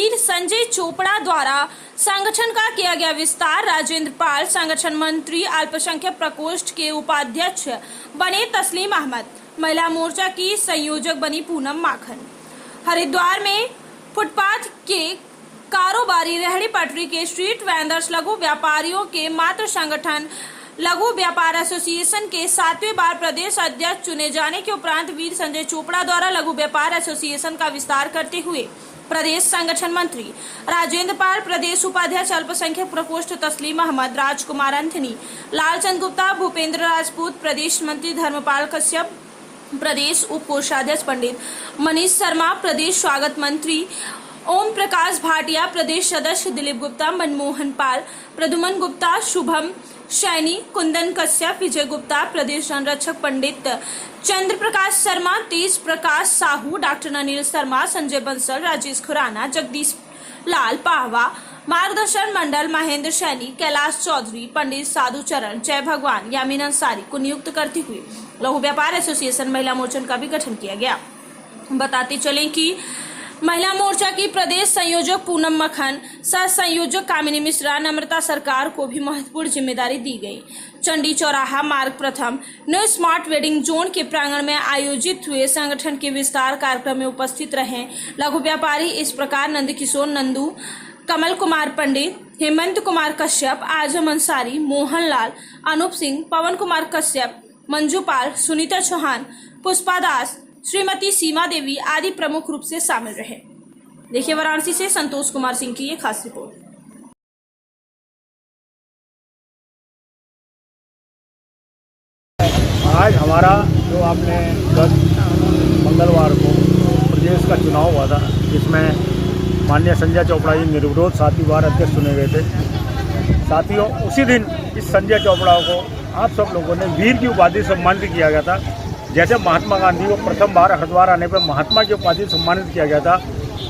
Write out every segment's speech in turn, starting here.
वीर संजय चोपड़ा द्वारा संगठन का किया गया विस्तार। राजेंद्र पाल संगठन मंत्री अल्पसंख्यक प्रकोष्ठ के उपाध्यक्ष बने तस्लीम अहमद। महिला मोर्चा की संयोजक बनी पूनम माखन। हरिद्वार में फुटपाथ के कारोबारी, रेहड़ी पटरी के स्ट्रीट वेंडर्स, लघु व्यापारियों के मातृ संगठन लघु व्यापार एसोसिएशन के 7वें बार प्रदेश अध्यक्ष चुने जाने के उपरांत वीर संजय चोपड़ा द्वारा लघु व्यापार एसोसिएशन का विस्तार करते हुए प्रदेश संगठन मंत्री राजेंद्र पाल, प्रदेश उपाध्यक्ष अल्पसंख्यक प्रकोष्ठ तस्लीम अहमद, राजकुमार एंथनी, लालचंद गुप्ता, भूपेंद्र राजपूत, प्रदेश मंत्री धर्मपाल कश्यप, प्रदेश उप कोषाध्यक्ष पंडित मनीष शर्मा, प्रदेश स्वागत मंत्री ओम प्रकाश भाटिया, प्रदेश सदस्य दिलीप गुप्ता, मनमोहन पाल, प्रद्युमन गुप्ता, शुभम शैनी, कुंदन कश्यप, विजय गुप्ता, प्रदेश संरक्षक पंडित चंद्र प्रकाश शर्मा, तेज प्रकाश साहू, डॉक्टर अनिल शर्मा, संजय बंसल, राजेश खुराना, जगदीश लाल पाहवा, मार्गदर्शन मंडल महेंद्र सैनी, कैलाश चौधरी, पंडित साधु चरण, जय भगवान, यामीन अंसारी को नियुक्त करते हुए लघु व्यापार एसोसिएशन महिला मोर्चा का भी गठन किया गया। बताते चलें कि महिला मोर्चा की प्रदेश संयोजक पूनम माखन, सह संयोजक कामिनी मिश्रा, नम्रता सरकार को भी महत्वपूर्ण जिम्मेदारी दी गई। चंडी चौराहा मार्ग प्रथम न्यू स्मार्ट वेडिंग जोन के प्रांगण में आयोजित हुए संगठन के विस्तार कार्यक्रम में उपस्थित रहे लघु व्यापारी इस प्रकार नंदकिशोर नंदू, कमल कुमार पंडित, हेमंत कुमार कश्यप, आजम अंसारी, मोहन लाल, अनूप सिंह, पवन कुमार कश्यप, मंजू पाल, सुनीता चौहान, पुष्पा दास, श्रीमती सीमा देवी आदि प्रमुख रूप से शामिल रहे। देखिए वाराणसी से संतोष कुमार सिंह की ये खास रिपोर्ट। आज हमारा जो आपने गत मंगलवार को प्रदेश का चुनाव हुआ था, जिसमें माननीय संजय चोपड़ा जी निर्विरोध 7वीं बार अध्यक्ष चुने गए थे। साथियों, उसी दिन इस संजय चोपड़ा को आप सब लोगों ने वीर की उपाधि से सम्मानित किया गया था। जैसे महात्मा गांधी को प्रथम बार हरिद्वार आने पर महात्मा की उपाधि से सम्मानित किया गया था,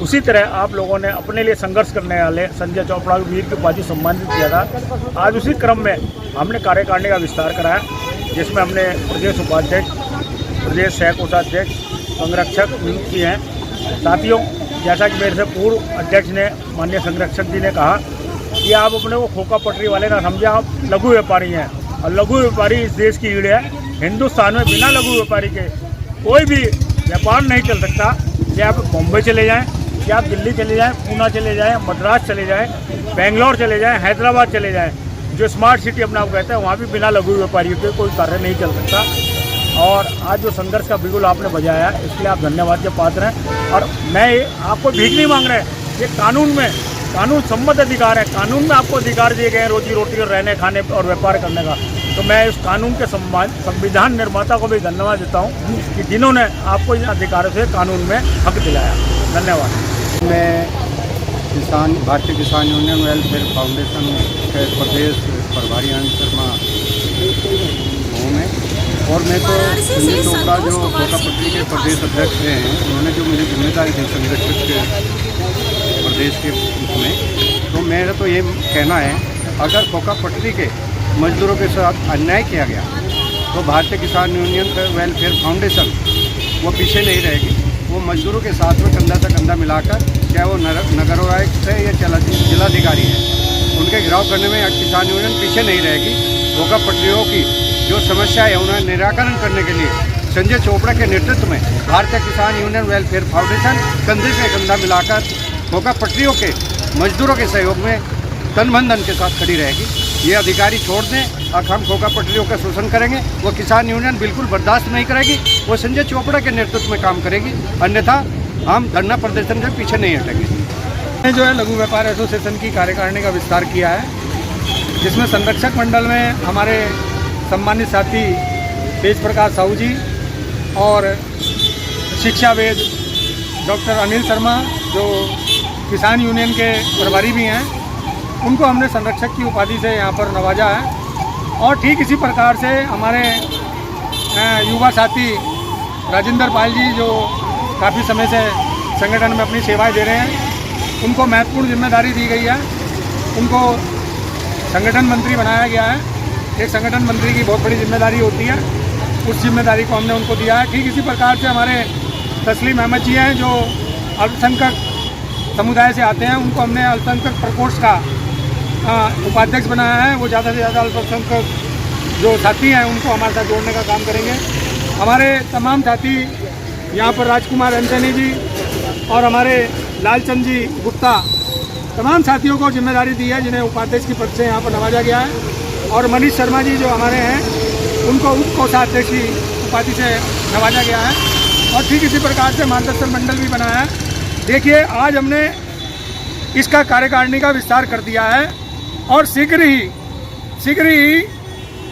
उसी तरह आप लोगों ने अपने लिए संघर्ष करने वाले संजय चोपड़ा को वीर की उपाधि से सम्मानित किया था। आज उसी क्रम में हमने कार्यकारिणी का विस्तार कराया, जिसमें हमने प्रदेश उपाध्यक्ष, प्रदेश सह कोषाध्यक्ष, संरक्षक नियुक्त किए हैं। साथियों, जैसा कि मेरे से पूर्व अध्यक्ष ने, माननीय संरक्षक जी ने कहा कि आप अपने को खोखा पटरी वाले ना समझे, आप लघु व्यापारी हैं और लघु व्यापारी इस देश की रीढ़ है। हिंदुस्तान में बिना लघु व्यापारी के कोई भी व्यापार नहीं चल सकता। चाहे आप बम्बई चले जाएं, चाहे आप दिल्ली चले जाएं, पूना चले जाएं, मद्रास चले जाएं, बेंगलोर चले जाएं, हैदराबाद चले जाएं, जो स्मार्ट सिटी अपने आप कहते हैं, वहाँ भी बिना लघु व्यापारियों के कोई कार्य नहीं चल सकता। और आज जो संघर्ष का बिगुल आपने बजाया, इसलिए आप धन्यवाद के पात्र हैं। और मैं आपको भीख नहीं मांग रहे, ये कानून सम्मत अधिकार है। कानून में आपको अधिकार दिए गए हैं रोजी रोटी और रहने खाने और व्यापार करने का। तो मैं इस कानून के संविधान निर्माता को भी धन्यवाद देता हूँ कि जिन्होंने आपको इन अधिकारों से कानून में हक दिलाया। धन्यवाद। मैं भारतीय किसान यूनियन वेलफेयर फाउंडेशन के प्रदेश प्रभारी अनिल शर्मा हूँ मैं, और मैं तो संजय चोपड़ा जो खोखा पटरी के प्रदेश अध्यक्ष रहे हैं, उन्होंने जो मुझे जिम्मेदारी दी संरक्षक के प्रदेश के उसमें, तो मेरा तो ये कहना है, अगर खोखा पटरी के मजदूरों के साथ अन्याय किया गया तो भारतीय किसान यूनियन वेलफेयर फाउंडेशन वो पीछे नहीं रहेगी। वो मजदूरों के साथ में कंधा से कंधा मिलाकर, चाहे वो नगर आयुक्त है या जिलाधिकारी है, उनके घिराव करने में किसान यूनियन पीछे नहीं रहेगी। खोखा पटरियों की जो समस्या है उन्हें निराकरण करने के लिए संजय चोपड़ा के नेतृत्व में भारतीय किसान यूनियन वेलफेयर फाउंडेशन कंधे से कंधा मिलाकर खोखा पटरियों के मजदूरों के सहयोग में तन मन धन के साथ खड़ी रहेगी। ये अधिकारी छोड़ दें और हम खोखा पटरियों का शोषण करेंगे, वो किसान यूनियन बिल्कुल बर्दाश्त नहीं करेगी। वो संजय चोपड़ा के नेतृत्व में काम करेगी, अन्यथा हम धरना प्रदर्शन से पीछे नहीं हटेंगे। जो है लघु व्यापार एसोसिएशन की कार्यकारिणी का विस्तार किया है, जिसमें संरक्षक मंडल में हमारे सम्मानित साथी तेज प्रकाश साहू जी और शिक्षावेद डॉक्टर अनिल शर्मा, जो किसान यूनियन के प्रभारी भी हैं, उनको हमने संरक्षक की उपाधि से यहाँ पर नवाजा है। और ठीक इसी प्रकार से हमारे युवा साथी राजेंद्र पाल जी, जो काफ़ी समय से संगठन में अपनी सेवाएं दे रहे हैं, उनको महत्वपूर्ण जिम्मेदारी दी गई है। उनको संगठन मंत्री बनाया गया है। एक संगठन मंत्री की बहुत बड़ी जिम्मेदारी होती है, उस जिम्मेदारी को हमने उनको दिया है। ठीक इसी प्रकार से हमारे तस्लीम अहमद जी हैं, जो अल्पसंख्यक समुदाय से आते हैं उनको हमने अल्पसंख्यक प्रकोष्ठ का उपाध्यक्ष बनाया है। वो ज़्यादा से ज़्यादा अल्पसंख्यक जो साथी हैं उनको हमारे साथ जोड़ने का काम करेंगे। हमारे तमाम साथी यहाँ पर राजकुमार अंजनी जी और हमारे लालचंद जी गुप्ता, तमाम साथियों को जिम्मेदारी दी है जिन्हें उपाध्यक्ष की पद से यहाँ पर नवाजा गया है। और मनीष शर्मा जी जो हमारे हैं उनको उप कोषाध्यक्ष की उपाधि से नवाजा गया है। और ठीक इसी प्रकार से मार्गदर्शन मंडल भी बनाया है। देखिए, आज हमने इसका कार्यकारिणी का विस्तार कर दिया है और शीघ्र ही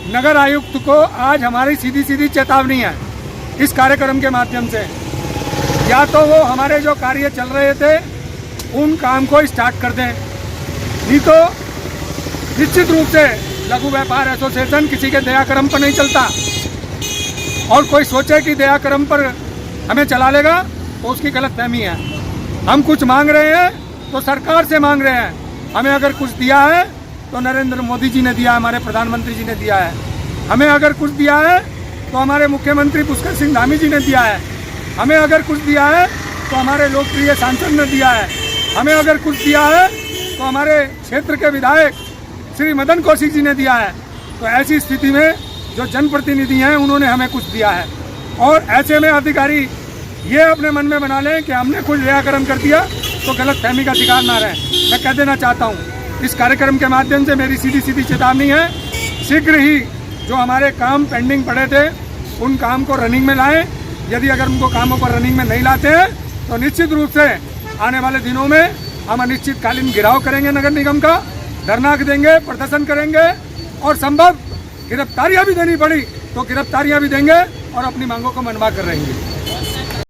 नगर आयुक्त को आज हमारी सीधी चेतावनी है इस कार्यक्रम के माध्यम से, या तो वो हमारे जो कार्य चल रहे थे उन काम को स्टार्ट कर दें, नहीं तो निश्चित रूप से लघु व्यापार एसोसिएशन किसी के दया कर्म पर नहीं चलता। और कोई सोचे कि दया कर्म पर हमें चला लेगा तो उसकी गलतफहमी है। हम कुछ मांग रहे हैं तो सरकार से मांग रहे हैं। हमें अगर कुछ दिया है तो नरेंद्र मोदी जी ने दिया, हमारे प्रधानमंत्री जी ने दिया है। हमें अगर कुछ दिया है तो हमारे मुख्यमंत्री पुष्कर सिंह धामी जी ने दिया है। हमें अगर कुछ दिया है तो हमारे लोकप्रिय सांसद ने दिया है। हमें अगर कुछ दिया है तो हमारे क्षेत्र के विधायक श्री मदन कौशिक जी ने दिया है। तो ऐसी स्थिति में जो जनप्रतिनिधि हैं उन्होंने हमें कुछ दिया है और ऐसे में अधिकारी ये अपने मन में बना लें कि हमने कुछ निराकरण कर दिया तो गलतफहमी का शिकार ना रहें। मैं कह देना चाहता हूँ, इस कार्यक्रम के माध्यम से मेरी सीधी चेतावनी है, शीघ्र ही जो हमारे काम पेंडिंग पड़े थे उन काम को रनिंग में लाएं। यदि अगर उनको कामों को रनिंग में नहीं लाते हैं तो निश्चित रूप से आने वाले दिनों में हम अनिश्चितकालीन घेराव करेंगे, नगर निगम का धरना देंगे, प्रदर्शन करेंगे और संभव गिरफ्तारियां भी देनी पड़ी तो गिरफ्तारियां भी देंगे और अपनी मांगों को मनवा कर रहेंगे।